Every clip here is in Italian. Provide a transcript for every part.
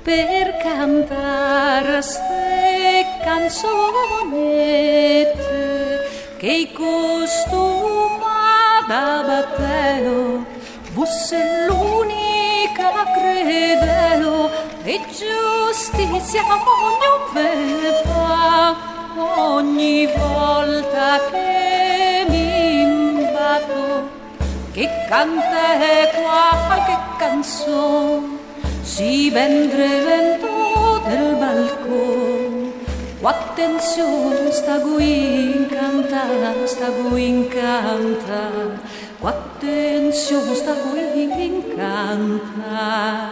per cantare ste canzonette che i costuma da Matteo fosse l'unica credeo e giustizia ogni fa ogni volta che mi imbatto che canta qualche canzone si vendre vento del balcone. Attenzione, sta qui incanta, sta qui incanta. Attenzione, sta qui incanta.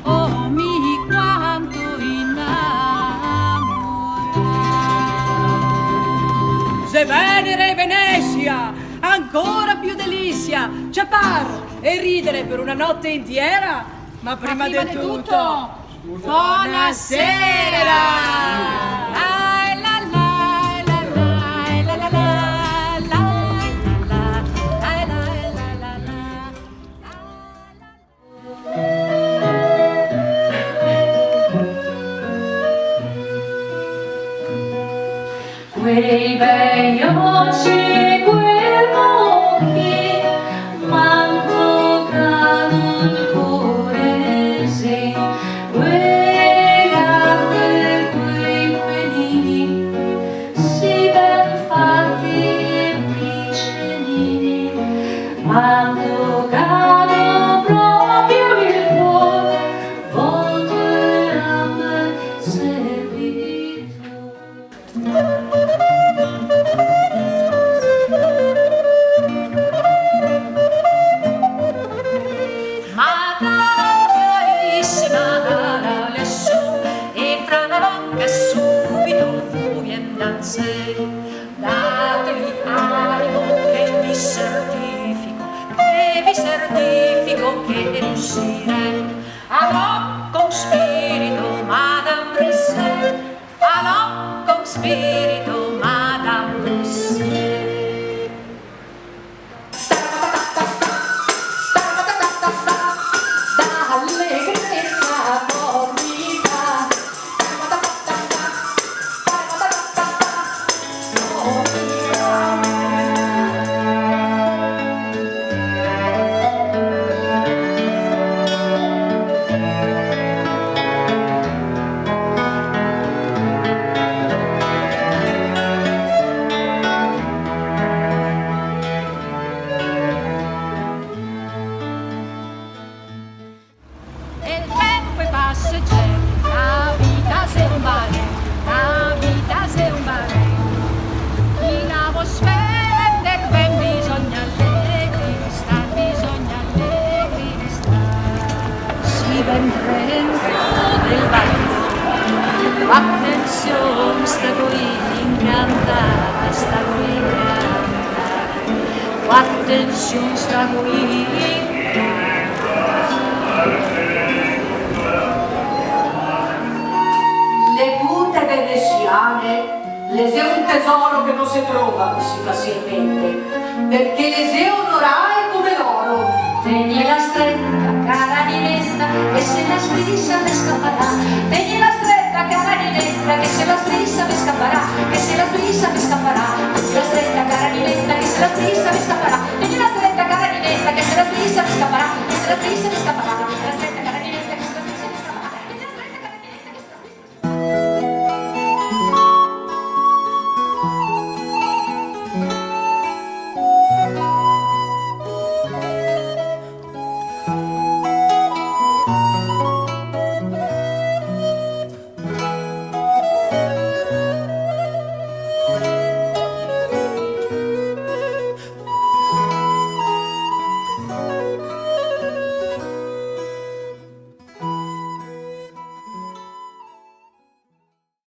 Oh, mi quanto innamorata. Se Venere e Venezia, ancora più delizia, ciapar e ridere per una notte intera. Ma prima di tutto, buonasera! Quei bei occhi, quell'occhi, manco cano il cuore, sì, quei gambe, quei pedini, sì ben fatti e piccolini, manco cano proprio il cuore, volto e gambe servito. Datevi animo che vi certifico che riuscirei. Allò con spirito, Madame Brisset, allò con spirito, Madame Brisset. La vita se un ballet, la vita se un ballet. Chi la vuol spendere ben bisogna allegri star, bisogna allegri star. Si ben prende del ballet, attenzione sta qui incantata, sta qui incantata. Attenzione sta qui incantata. L'Eseo è un tesoro che non si trova così facilmente, perché l'Eseo onorae come l'oro. Tegnila stretta, cara Ninetta, che se la sbrisa me scapparà. Tegnila stretta, cara Ninetta, che se la sbrisa me scapparà, che se la sbrisa me scapparà. Tegnila stretta, cara Ninetta, che se la sbrisa me scapparà. Tegnila stretta, cara Ninetta, che se la sbrisa me scapparà, che se la sbrisa me scapparà.